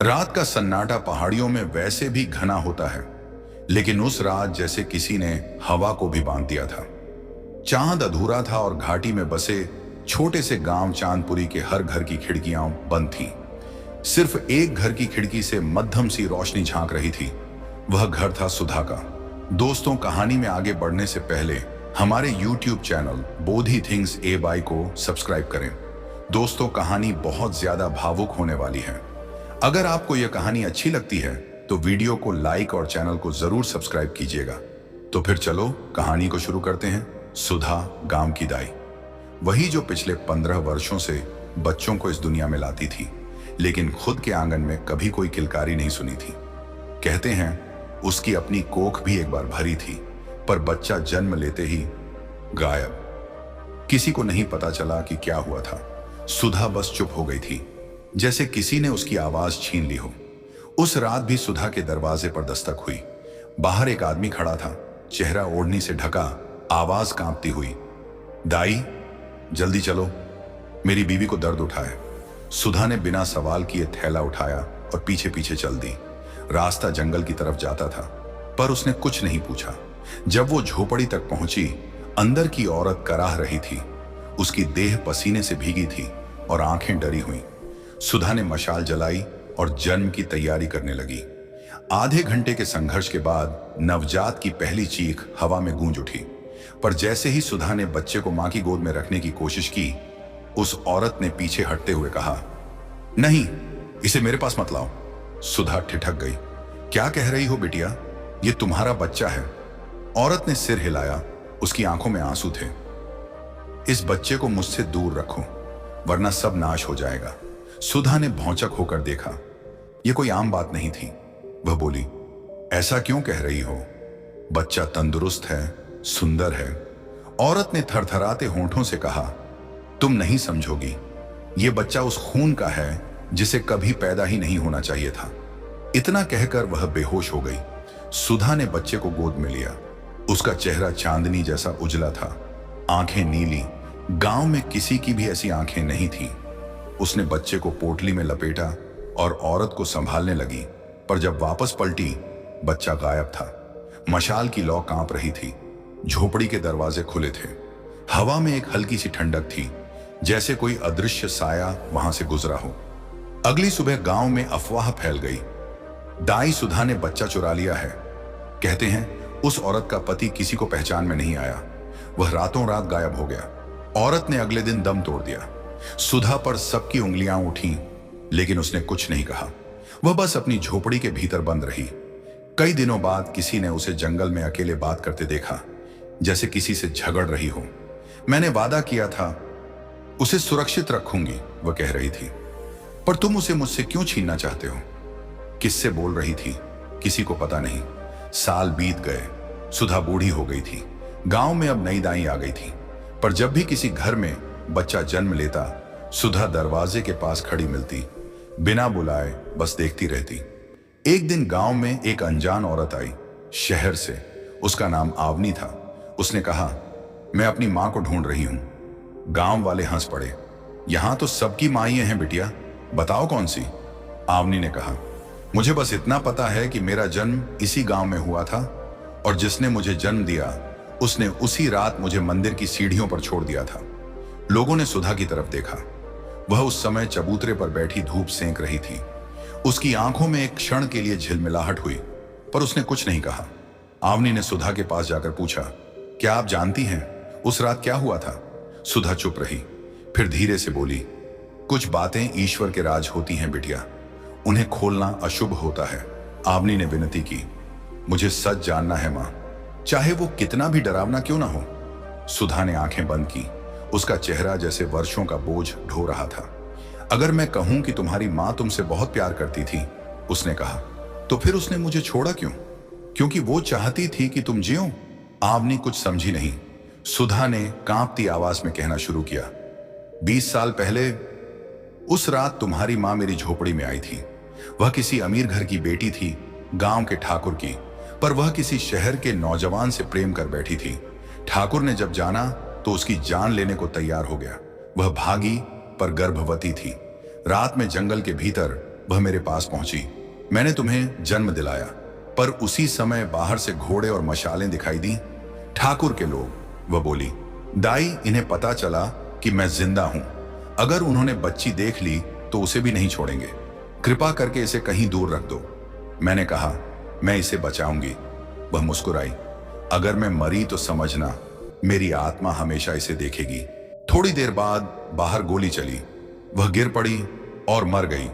रात का सन्नाटा पहाड़ियों में वैसे भी घना होता है, लेकिन उस रात जैसे किसी ने हवा को भी बांध दिया था। चांद अधूरा था और घाटी में बसे छोटे से गांव चांदपुरी के हर घर की खिड़कियां बंद थीं। सिर्फ एक घर की खिड़की से मध्यम सी रोशनी झांक रही थी। वह घर था सुधा का। दोस्तों, कहानी में आगे बढ़ने से पहले हमारे YouTube channel Bodhi things A by को सब्सक्राइब करें। दोस्तों, कहानी बहुत ज्यादा भावुक होने वाली है। अगर आपको यह कहानी अच्छी लगती है तो वीडियो को लाइक और चैनल को जरूर सब्सक्राइब कीजिएगा। तो फिर चलो कहानी को शुरू करते हैं। सुधा, गांव की दाई, वही जो पिछले 15 वर्षों से बच्चों को इस दुनिया में लाती थी, लेकिन खुद के आंगन में कभी कोई किलकारी नहीं सुनी थी। कहते हैं उसकी अपनी कोख भी एक बार भरी थी, पर बच्चा जन्म लेते ही गायब। किसी को नहीं पता चला कि क्या हुआ था। सुधा बस चुप हो गई थी, जैसे किसी ने उसकी आवाज छीन ली हो। उस रात भी सुधा के दरवाजे पर दस्तक हुई। बाहर एक आदमी खड़ा था, चेहरा ओढ़नी से ढका, आवाज कांपती हुई, दाई जल्दी चलो, मेरी बीवी को दर्द उठा है। सुधा ने बिना सवाल किए थैला उठाया और पीछे पीछे चल दी। रास्ता जंगल की तरफ जाता था, पर उसने कुछ नहीं पूछा। जब वो झोपड़ी तक पहुंची, अंदर की औरत कराह रही थी। उसकी देह पसीने से भीगी थी और आंखें डरी हुई। सुधा ने मशाल जलाई और जन्म की तैयारी करने लगी। आधे घंटे के संघर्ष के बाद नवजात की पहली चीख हवा में गूंज उठी। पर जैसे ही सुधा ने बच्चे को मां की गोद में रखने की कोशिश की, उस औरत ने पीछे हटते हुए कहा, नहीं, इसे मेरे पास मत लाओ। सुधा ठिठक गई। क्या कह रही हो बिटिया, ये तुम्हारा बच्चा है। औरत ने सिर हिलाया, उसकी आंखों में आंसू थे। इस बच्चे को मुझसे दूर रखो, वरना सब नाश हो जाएगा। सुधा ने भौंचक होकर देखा। यह कोई आम बात नहीं थी। वह बोली, ऐसा क्यों कह रही हो? बच्चा तंदुरुस्त है, सुंदर है। औरत ने थरथराते होंठों से कहा, तुम नहीं समझोगी, यह बच्चा उस खून का है जिसे कभी पैदा ही नहीं होना चाहिए था। इतना कहकर वह बेहोश हो गई। सुधा ने बच्चे को गोद में लिया। उसका चेहरा चांदनी जैसा उजला था, आंखें नीली। गांव में किसी की भी ऐसी आंखें नहीं थी। उसने बच्चे को पोटली में लपेटा और औरत को संभालने लगी, पर जब वापस पलटी, बच्चा गायब था। मशाल की लौ कांप रही थी। झोपड़ी के दरवाजे खुले थे। हवा में एक हल्की सी ठंडक थी, जैसे कोई अदृश्य साया वहां से गुजरा हो। अगली सुबह गांव में अफवाह फैल गई, दाई सुधा ने बच्चा चुरा लिया है। कहते हैं उस औरत का पति किसी को पहचान में नहीं आया, वह रातों रात गायब हो गया। औरत ने अगले दिन दम तोड़ दिया। सुधा पर सबकी उंगलियां उठी, लेकिन उसने कुछ नहीं कहा। वह बस अपनी झोपड़ी के भीतर बंद रही। कई दिनों बाद किसी ने उसे जंगल में अकेले बात करते देखा, जैसे किसी से झगड़ रही हो। मैंने वादा किया था उसे सुरक्षित रखूंगी, वह कह रही थी, पर तुम उसे मुझसे क्यों छीनना चाहते हो? किससे बोल रही थी, किसी को पता नहीं। साल बीत गए। सुधा बूढ़ी हो गई थी। गांव में अब नई दाई आ गई थी, पर जब भी किसी घर में बच्चा जन्म लेता, सुधा दरवाजे के पास खड़ी मिलती, बिना बुलाए बस देखती रहती। एक दिन गांव में एक अनजान औरत आई, शहर से। उसका नाम आवनी था। उसने कहा, मैं अपनी मां को ढूंढ रही हूं। गांव वाले हंस पड़े। यहां तो सबकी माइयां हैं बिटिया, बताओ कौन सी? आवनी ने कहा, मुझे बस इतना पता है कि मेरा जन्म इसी गांव में हुआ था, और जिसने मुझे जन्म दिया उसने उसी रात मुझे मंदिर की सीढ़ियों पर छोड़ दिया था। लोगों ने सुधा की तरफ देखा। वह उस समय चबूतरे पर बैठी धूप सेंक रही थी। उसकी आंखों में एक क्षण के लिए झिलमिलाहट हुई, पर उसने कुछ नहीं कहा। आवनी ने सुधा के पास जाकर पूछा, क्या आप जानती हैं उस रात क्या हुआ था? सुधा चुप रही, फिर धीरे से बोली, कुछ बातें ईश्वर के राज होती हैं बिटिया, उन्हें खोलना अशुभ होता है। आवनी ने विनती की, मुझे सच जानना है मां, चाहे वो कितना भी डरावना क्यों ना हो। सुधा ने आंखें बंद की। उसका चेहरा जैसे वर्षों का बोझ ढो रहा था। अगर मैं कहूं कि तुम्हारी मां तुमसे बहुत प्यार करती थी, उसने कहा, तो फिर उसने मुझे छोड़ा क्यों? क्योंकि वो चाहती थी कि तुम जियो। आवनी कुछ समझी नहीं। सुधा ने कांपती आवाज में कहना शुरू किया, 20 साल पहले उस रात तुम्हारी मां मेरी झोपड़ी में आई थी। वह किसी अमीर घर की बेटी थी, गांव के ठाकुर की, पर वह किसी शहर के नौजवान से प्रेम कर बैठी थी। ठाकुर ने जब जाना तो उसकी जान लेने को तैयार हो गया। वह भागी, पर गर्भवती थी। रात में जंगल के भीतर वह मेरे पास पहुंची। मैंने तुम्हें जन्म दिलाया। पर उसी समय बाहर से घोड़े और मशालें दिखाई दी। ठाकुर के लोग, वह बोली। दाई, इन्हें पता चला कि मैं जिंदा हूं। अगर उन्होंने बच्ची देख ली तो उसे भी नहीं छोड़ेंगे। कृपा करके इसे कहीं दूर रख दो। मैंने कहा, मैं इसे बचाऊंगी। वह मुस्कुराई। अगर मैं मरी तो समझना, मेरी आत्मा हमेशा इसे देखेगी। थोड़ी देर बाद बाहर गोली चली। वह गिर पड़ी और मर गई।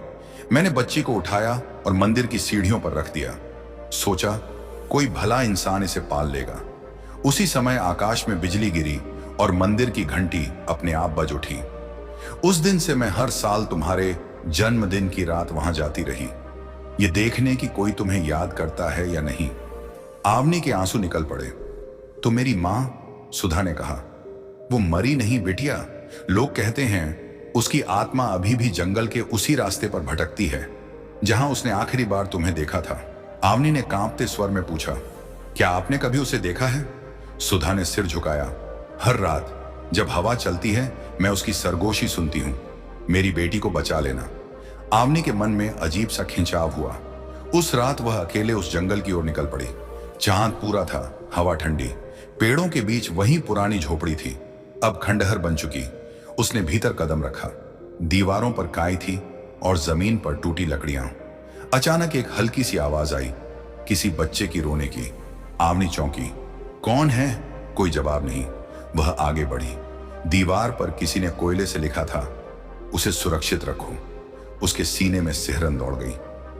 मैंने बच्ची को उठाया और मंदिर की सीढ़ियों पर रख दिया। सोचा, कोई भला इंसान इसे पाल लेगा। उसी समय आकाश में बिजली गिरी और मंदिर की घंटी अपने आप बज उठी। उस दिन से मैं हर साल तुम्हारे जन्मदिन की रात वहां जाती रही, ये देखने की कोई तुम्हें याद करता है या नहीं। आवनी के आंसू निकल पड़े। तो मेरी मां, सुधा ने कहा। वो मरी नहीं बिटिया। लोग कहते हैं उसकी आत्मा अभी भी जंगल के उसी रास्ते पर भटकती है जहां उसने आखिरी बार तुम्हें देखा था। आवनी ने कांपते स्वर में पूछा, क्या आपने कभी उसे देखा है? सुधा ने सिर झुकाया। हर रात जब हवा चलती है मैं उसकी सरगोशी सुनती हूं। मेरी बेटी को बचा लेना। आवनी के मन में अजीब सा खिंचाव हुआ। उस रात वह अकेले उस जंगल की ओर निकल पड़ी। चांद पूरा था, हवा ठंडी। पेड़ों के बीच वही पुरानी झोपड़ी थी, अब खंडहर बन चुकी। उसने भीतर कदम रखा। दीवारों पर काई थी और जमीन पर टूटी लकड़ियां। अचानक एक हल्की सी आवाज आई, किसी बच्चे की रोने की। आवनी चौंकी। कौन है? कोई जवाब नहीं। वह आगे बढ़ी। दीवार पर किसी ने कोयले से लिखा था, उसे सुरक्षित रखो। उसके सीने में सिहरन दौड़ गई।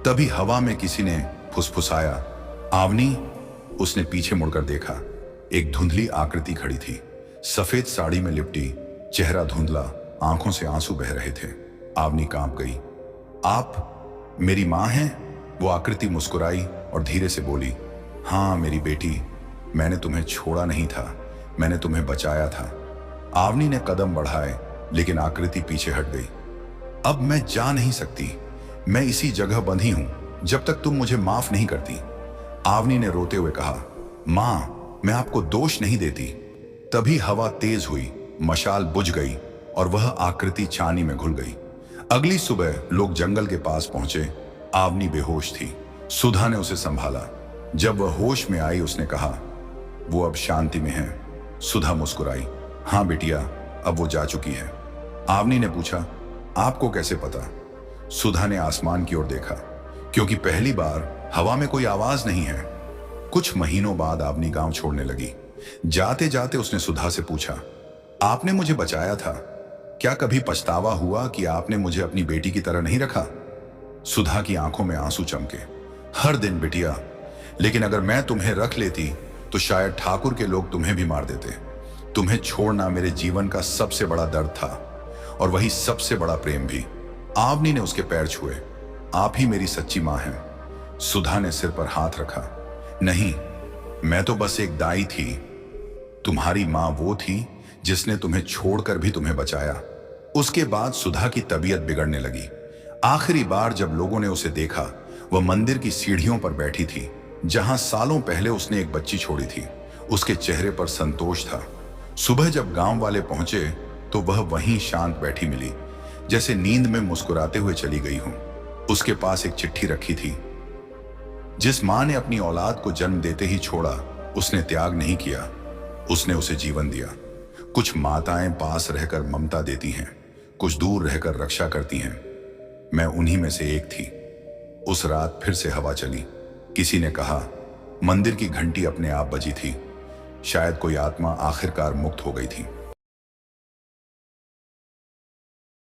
तभी हवा में किसी ने फुसफुसाया, आवनी। उसने पीछे मुड़कर देखा। एक धुंधली आकृति खड़ी थी, सफेद साड़ी में लिपटी, चेहरा धुंधला, आंखों से आंसू बह रहे थे। आवनी कांप गई। आप मेरी मां हैं? वो आकृति मुस्कुराई और धीरे से बोली, हाँ मेरी बेटी, मैंने तुम्हें छोड़ा नहीं था, मैंने तुम्हें बचाया था। आवनी ने कदम बढ़ाए लेकिन आकृति पीछे हट गई। अब मैं जा नहीं सकती। मैं इसी जगह बंधी हूं जब तक तुम मुझे माफ नहीं करती। आवनी ने रोते हुए कहा, मां, मैं आपको दोष नहीं देती। तभी हवा तेज हुई, मशाल बुझ गई और वह आकृति चांदी में घुल गई। अगली सुबह लोग जंगल के पास पहुंचे। आवनी बेहोश थी। सुधा ने उसे संभाला। जब वह होश में आई उसने कहा, वो अब शांति में है। सुधा मुस्कुराई। हाँ बिटिया, अब वो जा चुकी है। आवनी ने पूछा, आपको कैसे पता? सुधा ने आसमान की ओर देखा, क्योंकि पहली बार हवा में कोई आवाज नहीं है। कुछ महीनों बाद आवनी गांव छोड़ने लगी। जाते जाते उसने सुधा से पूछा, आपने मुझे बचाया था, क्या कभी पछतावा हुआ कि आपने मुझे अपनी बेटी की तरह नहीं रखा? सुधा की आंखों में आंसू चमके। हर दिन बिटिया, लेकिन अगर मैं तुम्हें रख लेती तो शायद ठाकुर के लोग तुम्हें भी मार देते। तुम्हें छोड़ना मेरे जीवन का सबसे बड़ा दर्द था और वही सबसे बड़ा प्रेम भी। आवनी ने उसके पैर छुए। आप ही मेरी सच्ची मां हैं। सुधा ने सिर पर हाथ रखा। नहीं, मैं तो बस एक दाई थी। तुम्हारी मां वो थी जिसने तुम्हें छोड़कर भी तुम्हें बचाया। उसके बाद सुधा की तबीयत बिगड़ने लगी। आखिरी बार जब लोगों ने उसे देखा, वह मंदिर की सीढ़ियों पर बैठी थी जहां सालों पहले उसने एक बच्ची छोड़ी थी। उसके चेहरे पर संतोष था। सुबह जब गांव वाले पहुंचे तो वह वहीं शांत बैठी मिली, जैसे नींद में मुस्कुराते हुए चली गई हो। उसके पास एक चिट्ठी रखी थी। जिस मां ने अपनी औलाद को जन्म देते ही छोड़ा, उसने त्याग नहीं किया, उसने उसे जीवन दिया। कुछ माताएं पास रहकर ममता देती हैं, कुछ दूर रहकर रक्षा करती हैं। मैं उन्हीं में से एक थी। उस रात फिर से हवा चली। किसी ने कहा, मंदिर की घंटी अपने आप बजी थी। शायद कोई आत्मा आखिरकार मुक्त हो गई थी।